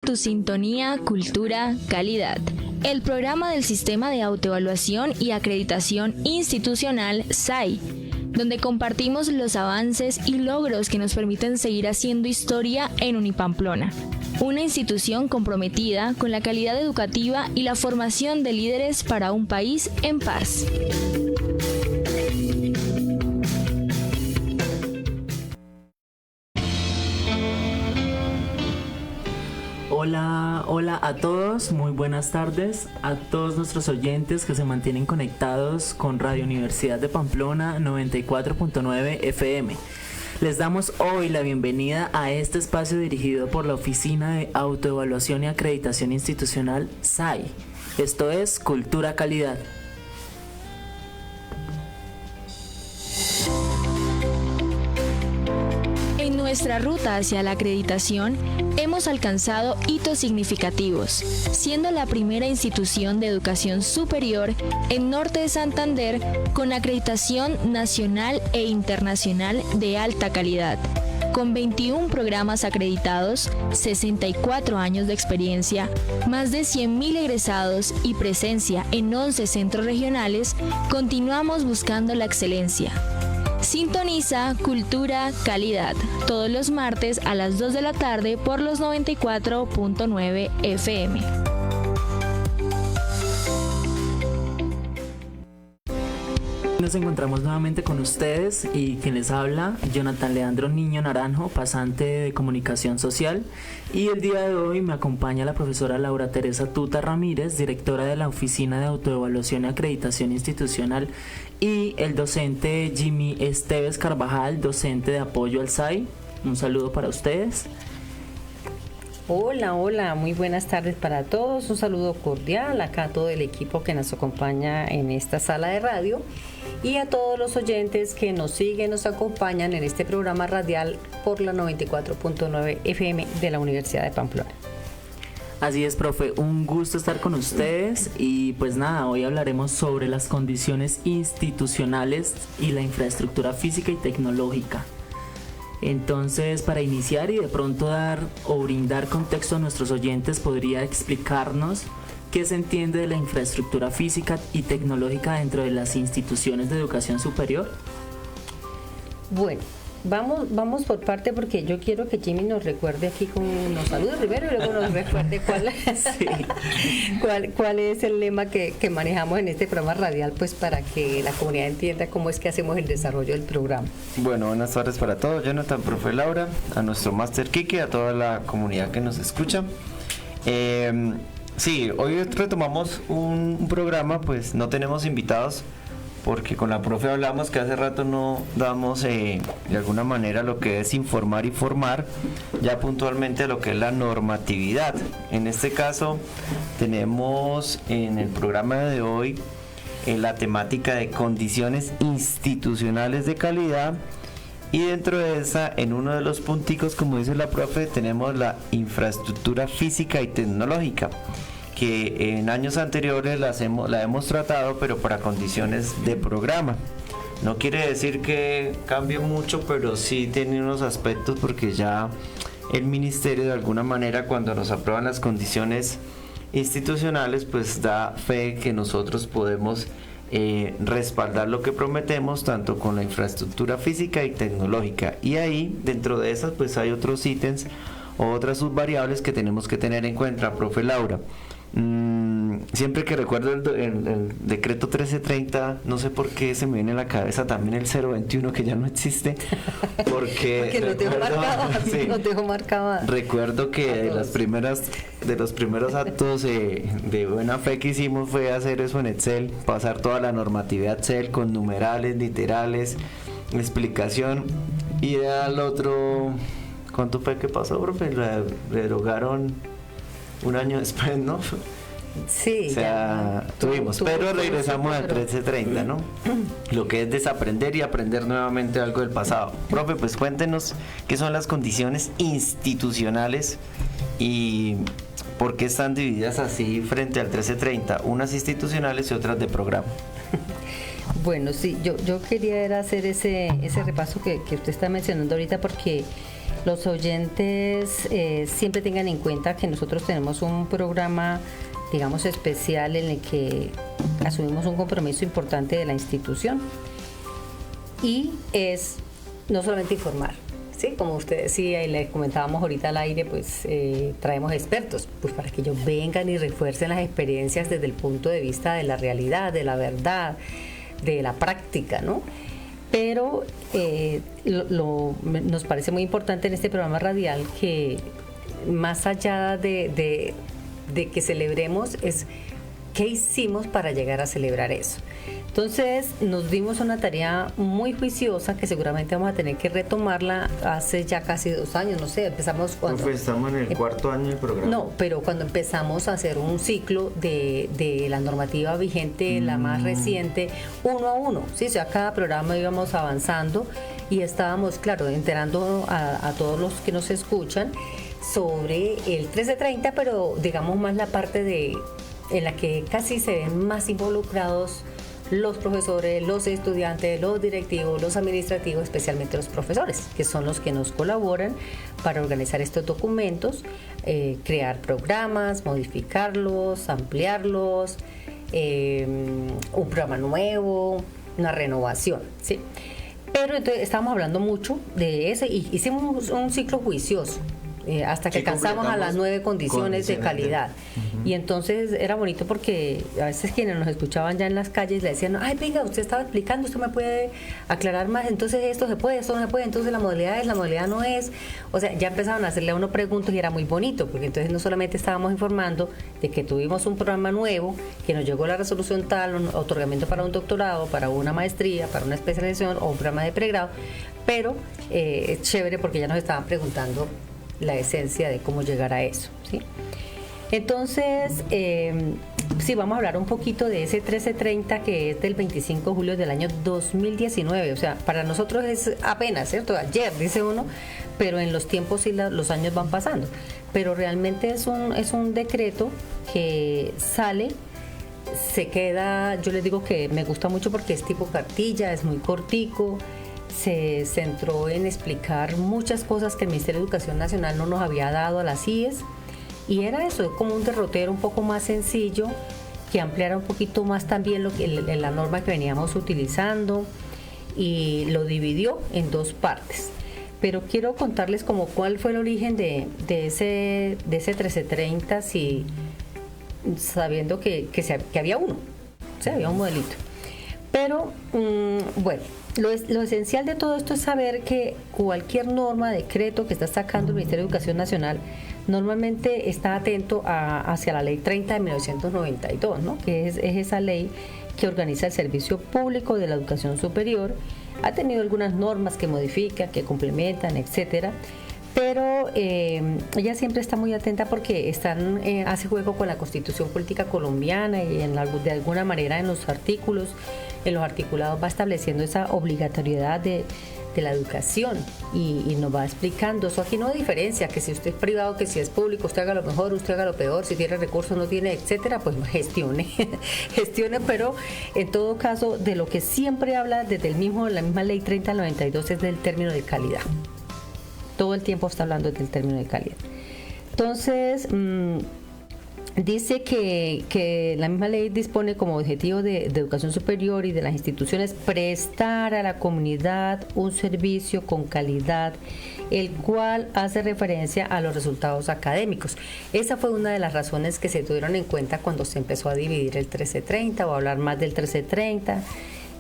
tu sintonía Cultura Calidad, el programa del Sistema de Autoevaluación y Acreditación Institucional SAI, donde compartimos los avances y logros que nos permiten seguir haciendo historia en Unipamplona, una institución comprometida con la calidad educativa y la formación de líderes para un país en paz. Hola a todos, muy buenas tardes a todos nuestros oyentes que se mantienen conectados con Radio Universidad de Pamplona 94.9 FM. Les damos hoy la bienvenida a este espacio dirigido por la Oficina de Autoevaluación y Acreditación Institucional SAI. Esto es Cultura Calidad. En nuestra ruta hacia la acreditación, hemos alcanzado hitos significativos, siendo la primera institución de educación superior en Norte de Santander con acreditación nacional e internacional de alta calidad, con 21 programas acreditados, 64 años de experiencia, más de 100.000 egresados y presencia en 11 centros regionales. Continuamos buscando la excelencia. Sintoniza Cultura Calidad todos los martes a las 2 de la tarde por los 94.9 FM. Nos encontramos nuevamente con ustedes y quien les habla, Jonathan Leandro Niño Naranjo, pasante de Comunicación Social, y el día de hoy me acompaña la profesora Laura Teresa Tuta Ramírez, directora de la Oficina de Autoevaluación y Acreditación Institucional, y el docente Jimmy Esteves Carvajal, docente de apoyo al SAI. Un saludo para ustedes. Hola, muy buenas tardes para todos, un saludo cordial acá a todo el equipo que nos acompaña en esta sala de radio y a todos los oyentes que nos siguen, nos acompañan en este programa radial por la 94.9 FM de la Universidad de Pamplona. Así es, profe, un gusto estar con ustedes y pues nada, hoy hablaremos sobre las condiciones institucionales y la infraestructura física y tecnológica. Entonces, para iniciar y de pronto dar o brindar contexto a nuestros oyentes, ¿podría explicarnos qué se entiende de la infraestructura física y tecnológica dentro de las instituciones de educación superior? Bueno, vamos por parte porque yo quiero que Jimmy nos recuerde aquí, nos salude primero y luego nos recuerde cuál es el lema que manejamos en este programa radial, pues para que la comunidad entienda cómo es que hacemos el desarrollo del programa. Bueno, buenas tardes para todos, Jonathan, profe Laura, a nuestro máster Kike, a toda la comunidad que nos escucha. Sí, hoy retomamos un programa, pues no tenemos invitados, porque con la profe hablamos que hace rato no damos de alguna manera lo que es informar y formar, ya puntualmente lo que es la normatividad. En este caso tenemos en el programa de hoy la temática de condiciones institucionales de calidad, y dentro de esa, en uno de los punticos, como dice la profe, tenemos la infraestructura física y tecnológica, que en años anteriores la hemos tratado, pero para condiciones de programa. No quiere decir que cambie mucho, pero sí tiene unos aspectos, porque ya el ministerio de alguna manera, cuando nos aprueban las condiciones institucionales, pues da fe que nosotros podemos respaldar lo que prometemos, tanto con la infraestructura física y tecnológica. Y ahí, dentro de esas, pues hay otros ítems o otras subvariables que tenemos que tener en cuenta, profe Laura. Siempre que recuerdo el decreto 1330, no sé por qué se me viene a la cabeza también el 021, que ya no existe, porque lo dejo marcado. Recuerdo que de los primeros actos de buena fe que hicimos fue hacer eso en Excel, pasar toda la normatividad Excel con numerales, literales, explicación, y al otro, ¿cuánto fue que pasó, profe? Lo derogaron un año después, ¿no? Sí. O sea, pero regresamos al 1330, ¿no? Lo que es desaprender y aprender nuevamente algo del pasado. Profe, pues cuéntenos qué son las condiciones institucionales y por qué están divididas así frente al 1330, unas institucionales y otras de programa. Bueno, sí, yo quería hacer ese repaso que usted está mencionando ahorita, porque los oyentes siempre tengan en cuenta que nosotros tenemos un programa, digamos, especial en el que asumimos un compromiso importante de la institución, y es no solamente informar, ¿sí? Como usted decía y le comentábamos ahorita al aire, pues traemos expertos pues para que ellos vengan y refuercen las experiencias desde el punto de vista de la realidad, de la verdad, de la práctica, ¿no? Pero nos parece muy importante en este programa radial que más allá de que celebremos, es qué hicimos para llegar a celebrar eso. Entonces nos dimos una tarea muy juiciosa que seguramente vamos a tener que retomarla hace ya casi 2 años, no sé, empezamos cuando... Pues estamos en el 4º año del programa. No, pero cuando empezamos a hacer un ciclo de la normativa vigente, la más reciente, 1 a 1, ¿sí? O sea, cada programa íbamos avanzando y estábamos, claro, enterando a todos los que nos escuchan sobre el 1330, pero digamos más la parte en la que casi se ven más involucrados los profesores, los estudiantes, los directivos, los administrativos, especialmente los profesores, que son los que nos colaboran para organizar estos documentos, crear programas, modificarlos, ampliarlos, un programa nuevo, una renovación, ¿sí? Pero entonces estábamos hablando mucho de eso y hicimos un ciclo juicioso. Hasta que alcanzamos a las 9 condiciones de calidad. Y entonces era bonito porque a veces quienes nos escuchaban ya en las calles le decían, ay, venga, usted estaba explicando, usted me puede aclarar más, entonces esto se puede, esto no se puede, entonces la modalidad no es. O sea, ya empezaban a hacerle a uno preguntas y era muy bonito, porque entonces no solamente estábamos informando de que tuvimos un programa nuevo, que nos llegó la resolución tal, un otorgamiento para un doctorado, para una maestría, para una especialización o un programa de pregrado, pero es chévere porque ya nos estaban preguntando la esencia de cómo llegar a eso, ¿sí? Entonces, sí, vamos a hablar un poquito de ese 1330 que es del 25 de julio del año 2019, o sea, para nosotros es apenas, ¿cierto? Ayer, dice uno, pero en los tiempos y los años van pasando, pero realmente es un decreto que sale, se queda, yo les digo que me gusta mucho porque es tipo cartilla, es muy cortico, se centró en explicar muchas cosas que el Ministerio de Educación Nacional no nos había dado a las IES, y era eso, es como un derrotero un poco más sencillo, que ampliara un poquito más también la norma que veníamos utilizando, y lo dividió en 2 partes. Pero quiero contarles como cuál fue el origen de ese 1330, si, sabiendo que había uno, o sea, había un modelito. Pero, bueno, lo esencial de todo esto es saber que cualquier norma, decreto que está sacando el Ministerio de Educación Nacional normalmente está atento hacia la Ley 30 de 1992, ¿no? Que es esa ley que organiza el servicio público de la educación superior. Ha tenido algunas normas que modifican, que complementan, etcétera, pero ella siempre está muy atenta porque hace juego con la Constitución Política Colombiana y de alguna manera en los articulados va estableciendo esa obligatoriedad de la educación y nos va explicando. Eso aquí no hay diferencia, que si usted es privado, que si es público, usted haga lo mejor, usted haga lo peor, si tiene recursos, no tiene, etcétera, pues gestione, pero en todo caso, de lo que siempre habla desde la misma ley 3092 es del término de calidad. Todo el tiempo está hablando del término de calidad. Entonces, dice que la misma ley dispone como objetivo de educación superior y de las instituciones prestar a la comunidad un servicio con calidad, el cual hace referencia a los resultados académicos. Esa fue una de las razones que se tuvieron en cuenta cuando se empezó a dividir el 1330 o a hablar más del 1330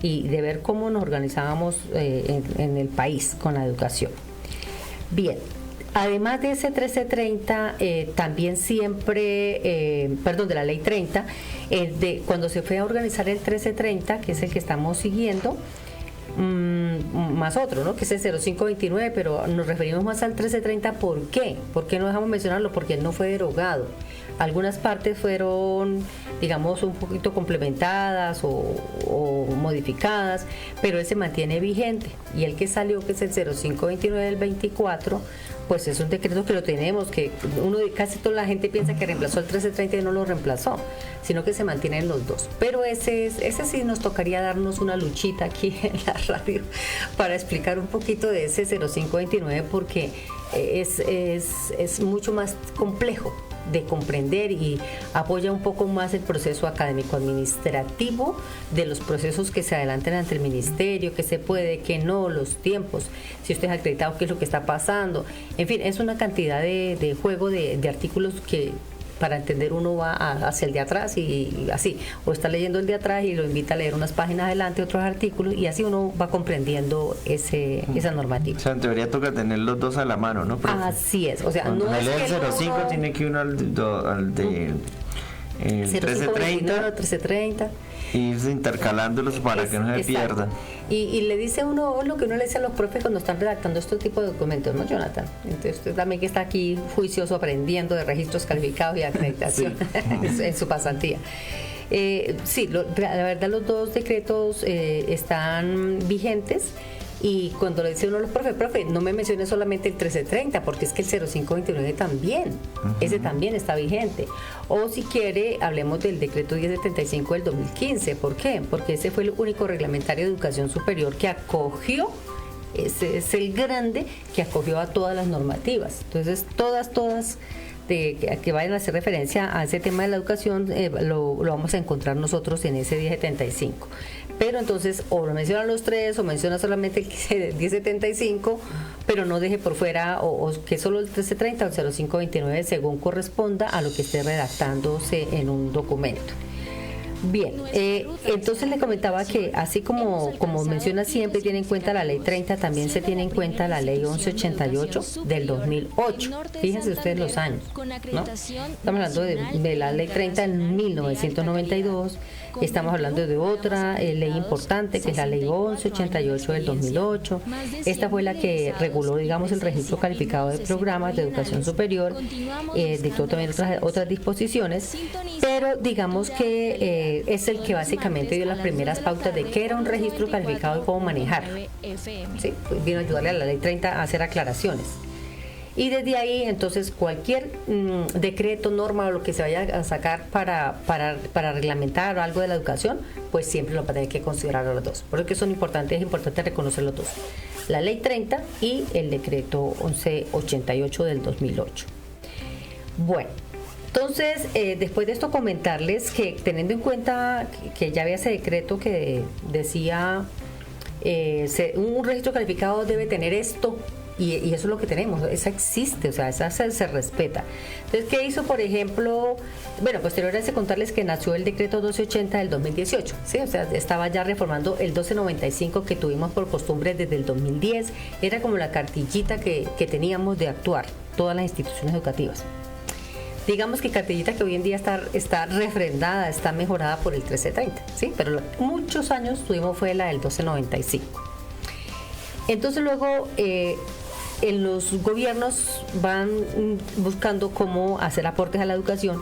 y de ver cómo nos organizábamos en el país con la educación. Bien. Además de ese 1330, también siempre, de la ley 30, cuando se fue a organizar el 1330, que es el que estamos siguiendo, más otro, ¿no? Que es el 0529, pero nos referimos más al 1330, ¿por qué? ¿Por qué no dejamos mencionarlo? Porque él no fue derogado. Algunas partes fueron, digamos, un poquito complementadas o modificadas, pero él se mantiene vigente. Y el que salió, que es el 0529 del 24, pues es un decreto que lo tenemos, que casi toda la gente piensa que reemplazó el 1330 y no lo reemplazó, sino que se mantienen los dos. Pero ese sí nos tocaría darnos una luchita aquí en la radio para explicar un poquito de ese 0529, porque es mucho más complejo de comprender y apoya un poco más el proceso académico administrativo de los procesos que se adelantan ante el ministerio, que se puede, que no, los tiempos, si usted es acreditado, qué es lo que está pasando. En fin, es una cantidad de juego de artículos que para entender uno va hacia el de atrás y así, o está leyendo el de atrás y lo invita a leer unas páginas adelante, otros artículos, y así uno va comprendiendo esa normativa. O sea, en teoría toca tener los dos a la mano, ¿no, profe? Así es, o sea, cuando no es lee que el 05 tiene que ir al de 1330, 1330 y irse intercalándolos para que no se pierdan. Y le dice uno lo que uno le dice a los profes cuando están redactando este tipo de documentos, ¿no, Jonathan? Entonces usted también que está aquí juicioso aprendiendo de registros calificados y acreditación en su pasantía. La verdad los dos decretos están vigentes. Y cuando le dice uno a los profe, no me mencione solamente el 1330, porque es que el 0529 también, ese también está vigente. O si quiere, hablemos del decreto 1075 del 2015. ¿Por qué? Porque ese fue el único reglamentario de educación superior que acogió, ese es el grande, que acogió a todas las normativas. Entonces, todas que vayan a hacer referencia a ese tema de la educación, lo vamos a encontrar nosotros en ese 1075. Pero entonces o lo menciona los tres o menciona solamente el 1075, pero no deje por fuera o que solo el 1330 o el 0529 según corresponda a lo que esté redactándose en un documento. Bien, entonces le comentaba que así como menciona siempre tiene en cuenta la ley 30, también se tiene en cuenta la ley 1188 del 2008. Fíjense ustedes los años, ¿no? Estamos hablando de la ley 30 en 1992, estamos hablando de otra ley importante que es la ley 1188 del 2008. Esta fue la que reguló, digamos, el registro calificado de programas de educación superior, dictó también otras disposiciones, pero digamos que es el que básicamente dio las primeras pautas de qué era un registro calificado y cómo manejarlo. ¿Sí? Pues vino a ayudarle a la ley 30 a hacer aclaraciones. Y desde ahí, entonces, cualquier decreto, norma o lo que se vaya a sacar para reglamentar o algo de la educación, pues siempre lo va a tener que considerar a los dos. Porque son importantes, es importante reconocer los dos. La ley 30 y el decreto 1188 del 2008. Bueno. Entonces, después de esto comentarles que teniendo en cuenta que ya había ese decreto que decía un registro calificado debe tener esto y eso es lo que tenemos, esa existe, o sea, esa se respeta. Entonces, ¿qué hizo, por ejemplo? Bueno, posterior a ese contarles que nació el decreto 1280 del 2018, ¿sí? O sea, estaba ya reformando el 1295 que tuvimos por costumbre desde el 2010, era como la cartillita que teníamos de actuar, todas las instituciones educativas. Digamos que cartillita que hoy en día está refrendada, está mejorada por el 1330, ¿sí? Pero muchos años tuvimos fue la del 1295. Entonces luego en los gobiernos van buscando cómo hacer aportes a la educación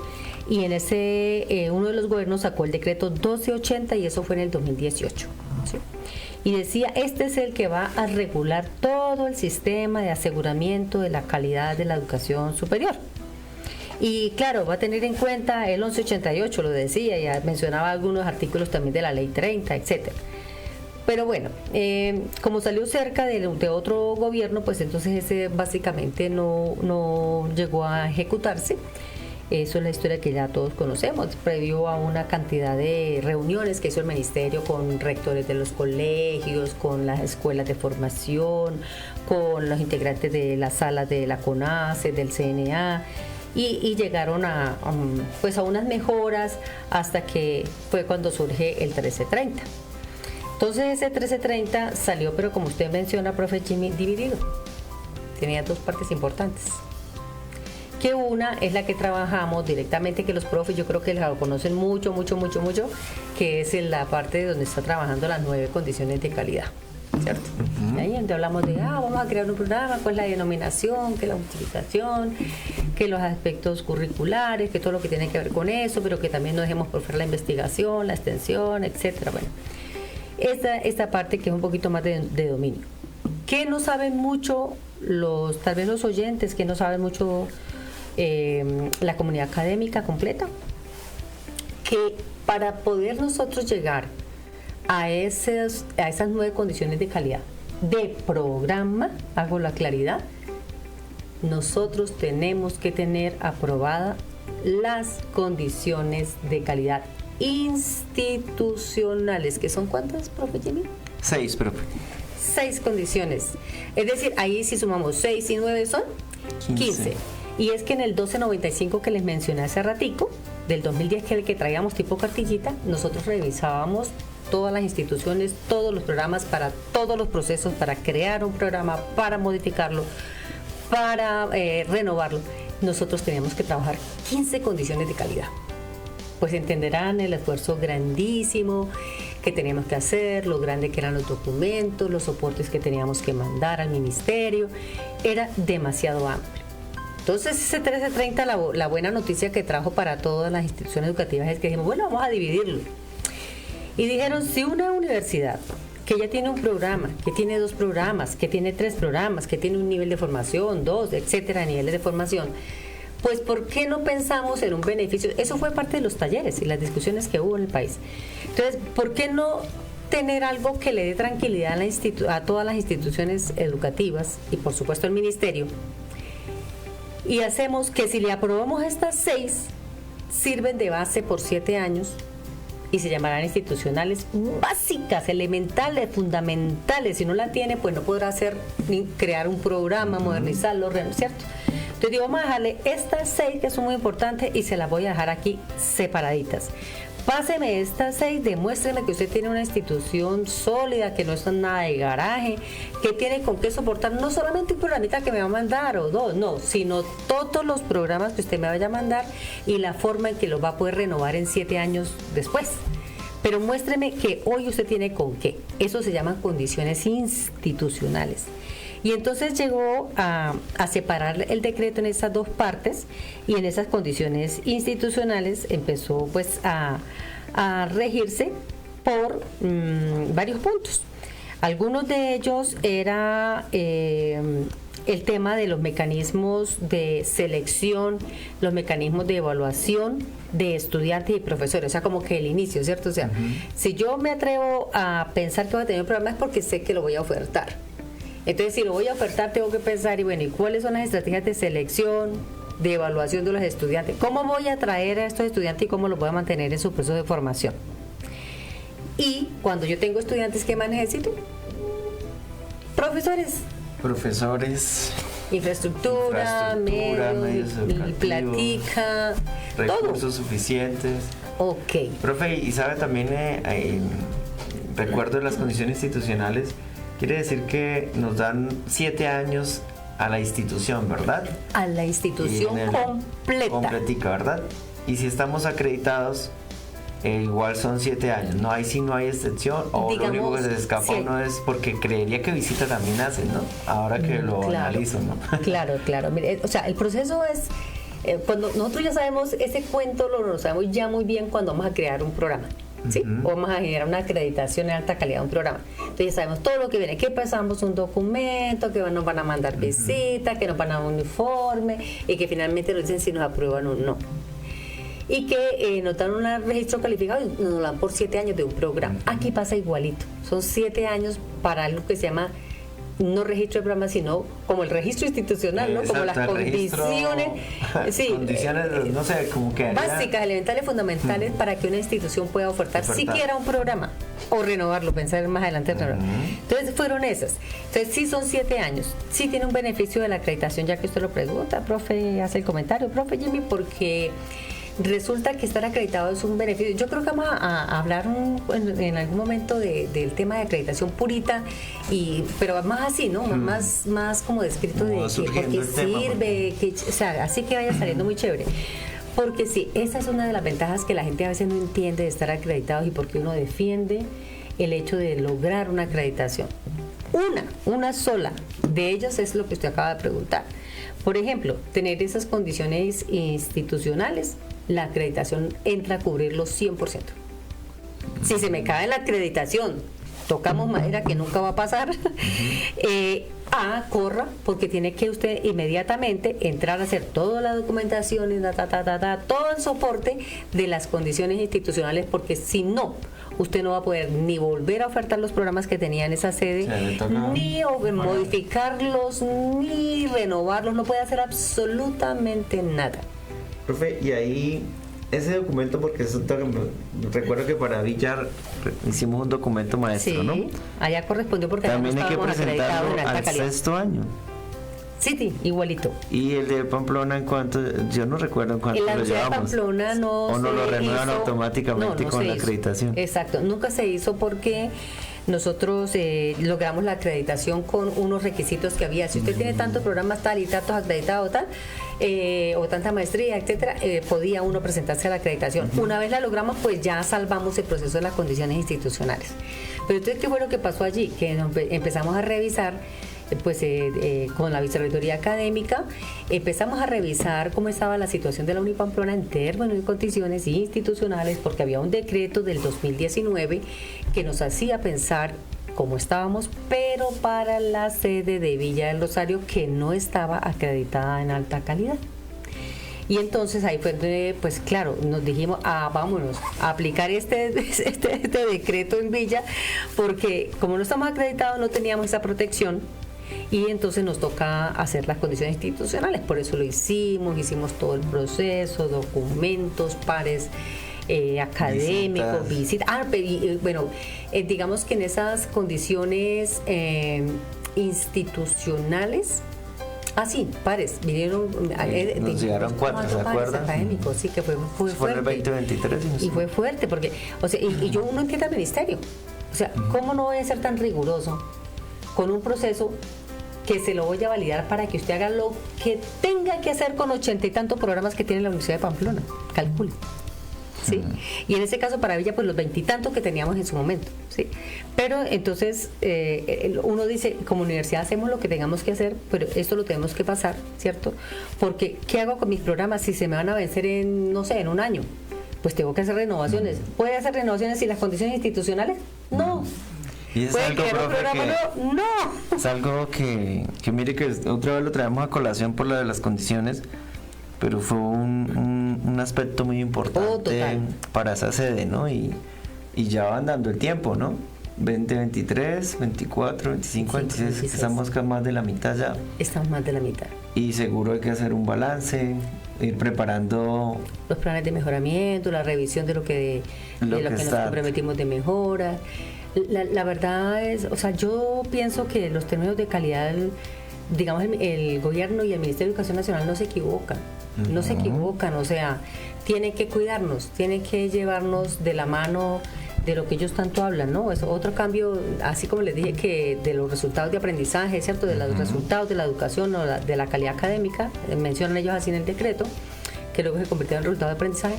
y en ese uno de los gobiernos sacó el decreto 1280 y eso fue en el 2018, ¿sí? Y decía, este es el que va a regular todo el sistema de aseguramiento de la calidad de la educación superior. Y claro, va a tener en cuenta el 1188, lo decía, ya mencionaba algunos artículos también de la ley 30, etcétera. Pero bueno, como salió cerca de otro gobierno, pues entonces ese básicamente no llegó a ejecutarse. Eso es la historia que ya todos conocemos, previo a una cantidad de reuniones que hizo el ministerio con rectores de los colegios, con las escuelas de formación, con los integrantes de las salas de la CONACE, del CNA, y llegaron a unas mejoras hasta que fue cuando surge el 1330. Entonces ese 1330 salió, pero como usted menciona, profe Jimmy, dividido. Tenía dos partes importantes. Que una es la que trabajamos directamente, que los profes yo creo que la conocen mucho, que es en la parte donde está trabajando las 9 condiciones de calidad, ¿cierto? Ahí donde hablamos de, vamos a crear un programa, cuál es la denominación, qué es la justificación, que los aspectos curriculares, que todo lo que tiene que ver con eso, pero que también no dejemos por fuera la investigación, la extensión, etcétera. Bueno, esta parte que es un poquito más de dominio. Que no saben mucho tal vez los oyentes, que no saben mucho la comunidad académica completa, que para poder nosotros llegar a esas 9 condiciones de calidad de programa, hago la claridad, nosotros tenemos que tener aprobadas las condiciones de calidad institucionales, que son ¿cuántas, profe Jimmy? 6, profe. 6 condiciones. Es decir, ahí si sumamos 6 y 9 son 15. Y es que en el 1295 que les mencioné hace ratico, del 2010, que es el que traíamos tipo cartillita, nosotros revisábamos todas las instituciones, todos los programas para todos los procesos, para crear un programa, para modificarlo, para renovarlo. Nosotros teníamos que trabajar 15 condiciones de calidad. Pues entenderán el esfuerzo grandísimo que teníamos que hacer, lo grande que eran los documentos, los soportes que teníamos que mandar al ministerio. Era demasiado amplio. Entonces ese 1330, la buena noticia que trajo para todas las instituciones educativas es que dijimos, bueno, vamos a dividirlo. Y dijeron, si una universidad que ya tiene un programa, que tiene 2 programas, que tiene 3 programas, que tiene un nivel de formación, 2, etcétera, niveles de formación, pues ¿por qué no pensamos en un beneficio? Eso fue parte de los talleres y las discusiones que hubo en el país. Entonces, ¿por qué no tener algo que le dé tranquilidad a todas las instituciones educativas y por supuesto al ministerio? Y hacemos que si le aprobamos estas 6, sirven de base por 7 años y se llamarán institucionales básicas, elementales, fundamentales. Si no la tiene, pues no podrá hacer ni crear un programa, modernizarlo, ¿cierto? Entonces digo, vamos a dejarle estas 6 que son muy importantes y se las voy a dejar aquí separaditas. Páseme estas 6, demuéstreme que usted tiene una institución sólida, que no es nada de garaje, que tiene con qué soportar no solamente un programita que me va a mandar o 2, no, sino todos los programas que usted me vaya a mandar y la forma en que los va a poder renovar en 7 años después. Pero muéstreme que hoy usted tiene con qué. Eso se llaman condiciones institucionales. Y entonces llegó a separar el decreto en esas 2 partes y en esas condiciones institucionales empezó pues a regirse por varios puntos. Algunos de ellos era el tema de los mecanismos de selección, los mecanismos de evaluación de estudiantes y profesores, o sea, como que el inicio, ¿cierto? O sea, si yo me atrevo a pensar que voy a tener un programa es porque sé que lo voy a ofertar. Entonces, si lo voy a ofertar, tengo que pensar, y bueno, ¿y cuáles son las estrategias de selección, de evaluación de los estudiantes? ¿Cómo voy a atraer a estos estudiantes y cómo los voy a mantener en su proceso de formación? Y cuando yo tengo estudiantes, ¿qué más necesito? Profesores, infraestructura, medios platica, recursos todo. suficientes. Ok. Profe, y sabe también, recuerdo de las condiciones institucionales, quiere decir que nos dan 7 años a la institución, ¿verdad? A la institución completa. Completica, ¿verdad? Y si estamos acreditados, igual son 7 años, no hay excepción, o digamos, lo único que se escapa uno es porque creería que visita también hacen, ¿no? Ahora que lo analizo, ¿no? Claro. Mire, o sea, el proceso es, cuando nosotros ya sabemos, ese cuento lo sabemos ya muy bien cuando vamos a crear un programa, ¿sí? O vamos a generar una acreditación en alta calidad de un programa. Entonces ya sabemos todo lo que viene, que pasamos un documento, que nos van a mandar visitas, que nos van a dar un uniforme y que finalmente nos dicen si nos aprueban o no. Y que nos dan un registro calificado y nos lo dan por 7 años de un programa. Aquí pasa igualito, son 7 años para algo que se llama no registro de programa, sino como el registro institucional, ¿no? Como las condiciones, no sé, como que básicas, elementales, fundamentales para que una institución pueda ofertar siquiera un programa o renovarlo, pensar más adelante en renovarlo. Entonces fueron esas. Entonces sí son 7 años, sí tiene un beneficio de la acreditación, ya que usted lo pregunta, profe, hace el comentario, profe Jimmy, porque resulta que estar acreditado es un beneficio. Yo creo que vamos a hablar en algún momento del tema de acreditación purita, pero más así, ¿no? Más como descrito de que sirve, o sea, así que vaya saliendo muy chévere. Porque sí, esa es una de las ventajas que la gente a veces no entiende de estar acreditados y porque uno defiende el hecho de lograr una acreditación. Una sola de ellas es lo que usted acaba de preguntar. Por ejemplo, tener esas condiciones institucionales, la acreditación entra a cubrirlo 100%. Si se me cae la acreditación, tocamos madera que nunca va a pasar, corra, porque tiene que usted inmediatamente entrar a hacer toda la documentación y todo el soporte de las condiciones institucionales, porque si no, usted no va a poder ni volver a ofertar los programas que tenía en esa sede, ni modificarlos, ni renovarlos, no puede hacer absolutamente nada. Profe, y ahí ese documento, porque recuerdo que para Villar hicimos un documento maestro, ¿no? Allá correspondió porque también hay que presentarlo en alta al calidad. sexto año. Sí, igualito. Y el de Pamplona, ¿en cuánto? Yo no recuerdo en cuánto en la lo Universidad llevamos. de Pamplona o no lo renuevan automáticamente no con se la hizo. acreditación. Exacto, nunca se hizo porque nosotros logramos la acreditación con unos requisitos que había. Si usted tiene tantos programas tal y tantos acreditados tal, o tanta maestría, etcétera, podía uno presentarse a la acreditación. Una vez la logramos, pues ya salvamos el proceso de las condiciones institucionales. Pero entonces, ¿qué fue lo que pasó allí? Que empezamos a revisar, pues con la Vicerrectoría Académica, empezamos a revisar cómo estaba la situación de la Unipamplona en términos y condiciones institucionales, porque había un decreto del 2019 que nos hacía pensar cómo estábamos, pero para la sede de Villa del Rosario, que no estaba acreditada en alta calidad. Y entonces ahí fue donde, pues claro, nos dijimos, vámonos a aplicar este decreto en Villa, porque como no estamos acreditados no teníamos esa protección, y entonces nos toca hacer las condiciones institucionales. Por eso lo hicimos todo el proceso, documentos, pares académicos, visitas. Digamos que en esas condiciones institucionales, pares, vinieron, nos llegaron 4, ¿se acuerdan? Académicos, sí, que fue fue en el 2023. Y fue fuerte, porque, o sea, y yo uno entiende al ministerio. O sea, ¿cómo no voy a ser tan riguroso con un proceso que se lo voy a validar para que usted haga lo que tenga que hacer con 80 y tantos programas que tiene la Universidad de Pamplona? Calcule. ¿Sí? Y en ese caso para Villa, pues los 20 y tantos que teníamos en su momento, ¿sí? Pero entonces uno dice, como universidad hacemos lo que tengamos que hacer, pero esto lo tenemos que pasar, ¿cierto? Porque ¿qué hago con mis programas si se me van a vencer en, no sé, en un año? Pues tengo que hacer renovaciones. ¿Puede hacer renovaciones sin las condiciones institucionales? No. Y es algo, profe, no. Es algo que mire que otra vez lo traemos a colación por la de las condiciones, pero fue un aspecto muy importante para esa sede, ¿no? Y ya van dando el tiempo, ¿no? 2023, 24, 25, 26, estamos más de la mitad ya. Estamos más de la mitad. Y seguro hay que hacer un balance, ir preparando los planes de mejoramiento, la revisión de lo que nos comprometimos de mejora. La verdad es, o sea, yo pienso que los términos de calidad, digamos, el gobierno y el Ministerio de Educación Nacional no se equivocan. No se equivocan, o sea, tienen que cuidarnos, tienen que llevarnos de la mano de lo que ellos tanto hablan, ¿no? Es otro cambio, así como les dije, que de los resultados de aprendizaje, ¿cierto? De los resultados de la educación o de la calidad académica, mencionan ellos así en el decreto, que luego se convirtió en resultado de aprendizaje.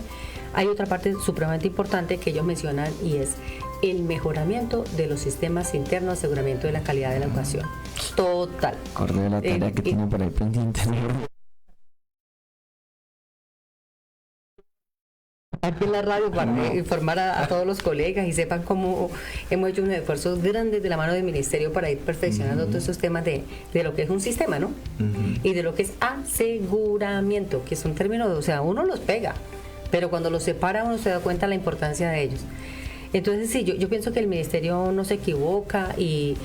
Hay otra parte supremamente importante que ellos mencionan y es el mejoramiento de los sistemas internos de aseguramiento de la calidad de la educación. Total. Acorde de la tarea que tiene para el pendiente, ¿no? Aquí en la radio para informar a todos los colegas y sepan cómo hemos hecho unos esfuerzos grandes de la mano del ministerio para ir perfeccionando todos esos temas de lo que es un sistema, ¿no? Y de lo que es aseguramiento, que son términos, o sea, uno los pega, pero cuando los separa uno se da cuenta de la importancia de ellos. Entonces sí, yo pienso que el ministerio no se equivoca y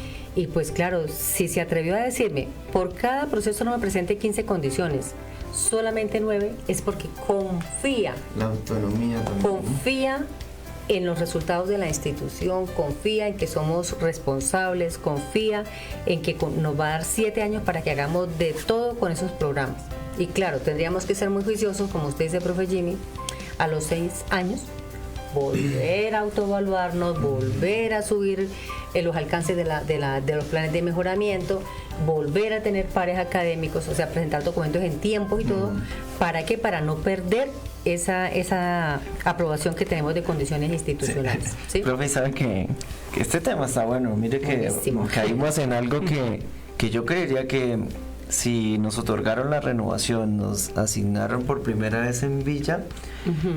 pues claro, si se atrevió a decirme, por cada proceso no me presente 15 condiciones, solamente 9, es porque confía. La autonomía también. Confía en los resultados de la institución, confía en que somos responsables, confía en que nos va a dar 7 años para que hagamos de todo con esos programas. Y claro, tendríamos que ser muy juiciosos, como usted dice, profe Jimmy, a los 6 años, volver a autoevaluarnos, volver a subir los alcances de los planes de mejoramiento, volver a tener pares académicos, o sea, presentar documentos en tiempo y todo. ¿Para qué? Para no perder esa aprobación que tenemos de condiciones institucionales. ¿Sí? Profe, ¿sabe que este tema está bueno? Mire que buenísimo. Caímos en algo que yo creería que si nos otorgaron la renovación, nos asignaron por primera vez en Villa,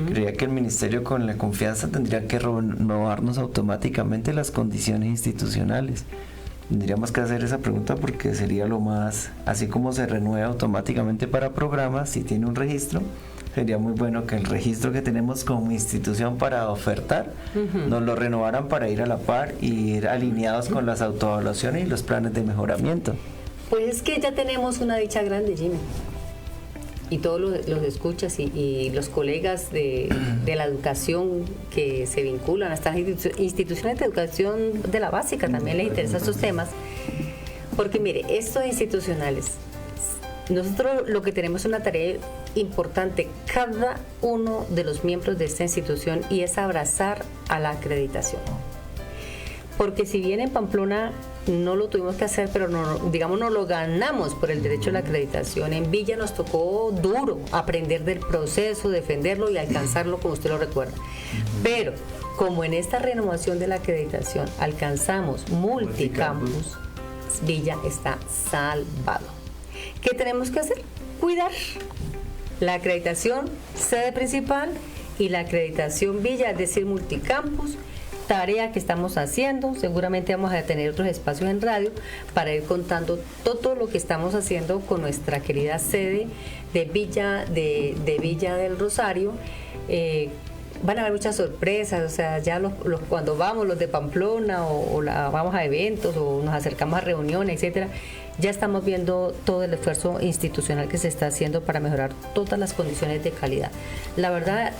creía que el ministerio con la confianza tendría que renovarnos automáticamente las condiciones institucionales. Tendríamos que hacer esa pregunta porque sería lo más, así como se renueva automáticamente para programas, si tiene un registro, sería muy bueno que el registro que tenemos como institución para ofertar nos lo renovaran para ir a la par y ir alineados con las autoevaluaciones y los planes de mejoramiento. Pues es que ya tenemos una dicha grande, Jimmy. Y todos los escuchas y los colegas de la educación que se vinculan a estas instituciones de educación de la básica también les interesan estos temas. Porque mire, estos institucionales, nosotros lo que tenemos es una tarea importante, cada uno de los miembros de esta institución, y es abrazar a la acreditación. Porque si bien en Pamplona no lo tuvimos que hacer, pero digamos no lo ganamos por el derecho a la acreditación, en Villa nos tocó duro aprender del proceso, defenderlo y alcanzarlo como usted lo recuerda. Pero como en esta renovación de la acreditación alcanzamos multicampus, Villa está salvado. ¿Qué tenemos que hacer? Cuidar la acreditación sede principal y la acreditación Villa, es decir, multicampus. Tarea que estamos haciendo, seguramente vamos a tener otros espacios en radio para ir contando todo lo que estamos haciendo con nuestra querida sede de Villa del Rosario. Van a haber muchas sorpresas, o sea, ya cuando vamos los de Pamplona vamos a eventos o nos acercamos a reuniones, etcétera, ya estamos viendo todo el esfuerzo institucional que se está haciendo para mejorar todas las condiciones de calidad. La verdad,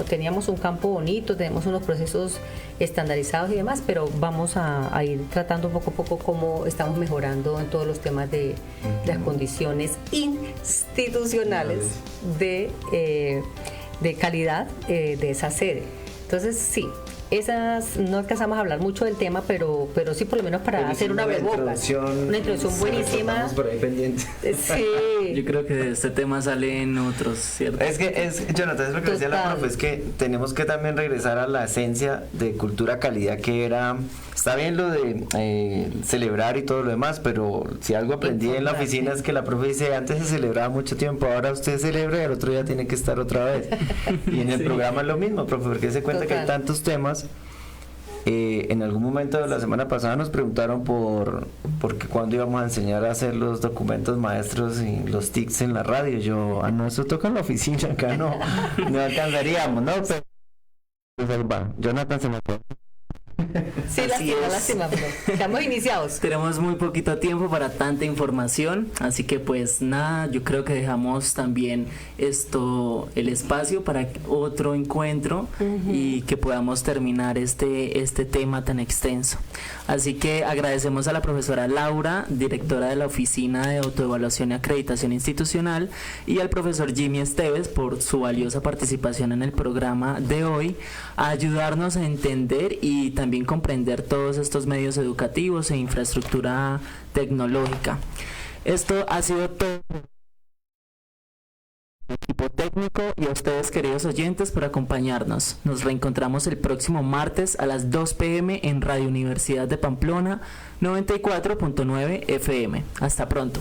teníamos un campo bonito, tenemos unos procesos estandarizados y demás, pero vamos a ir tratando poco a poco cómo estamos mejorando en todos los temas de las condiciones institucionales de calidad de esa sede. Entonces, sí, esas no alcanzamos a hablar mucho del tema, pero sí por lo menos para buenísima hacer una introducción buenísima. Por ahí pendiente. Sí. Yo creo que de este tema salen otros, ¿cierto? Jonathan, es lo que decía la profe, es que tenemos que también regresar a la esencia de cultura calidad, que era, está bien lo de celebrar y todo lo demás, pero si algo aprendí en la oficina es que la profe dice, antes se celebraba mucho tiempo, ahora usted celebra y al otro día tiene que estar otra vez. Y en el programa es lo mismo, profe, porque se cuenta que hay tantos temas. En algún momento de la semana pasada nos preguntaron porque cuándo íbamos a enseñar a hacer los documentos maestros y los TICs en la radio. No, eso toca en la oficina, acá no alcanzaríamos, ¿no? Pero, Jonathan se me fue. Sí, lástima, pero estamos iniciados. Tenemos muy poquito tiempo para tanta información, así que pues nada, yo creo que dejamos también el espacio para otro encuentro y que podamos terminar este tema tan extenso. Así que agradecemos a la profesora Laura, directora de la Oficina de Autoevaluación y Acreditación Institucional, y al profesor Jimmy Esteves por su valiosa participación en el programa de hoy, a ayudarnos a entender y también comprender todos estos medios educativos e infraestructura tecnológica. Esto ha sido todo. Equipo técnico y a ustedes, queridos oyentes, por acompañarnos. Nos reencontramos el próximo martes a las 2 p.m. en Radio Universidad de Pamplona 94.9 FM. Hasta pronto.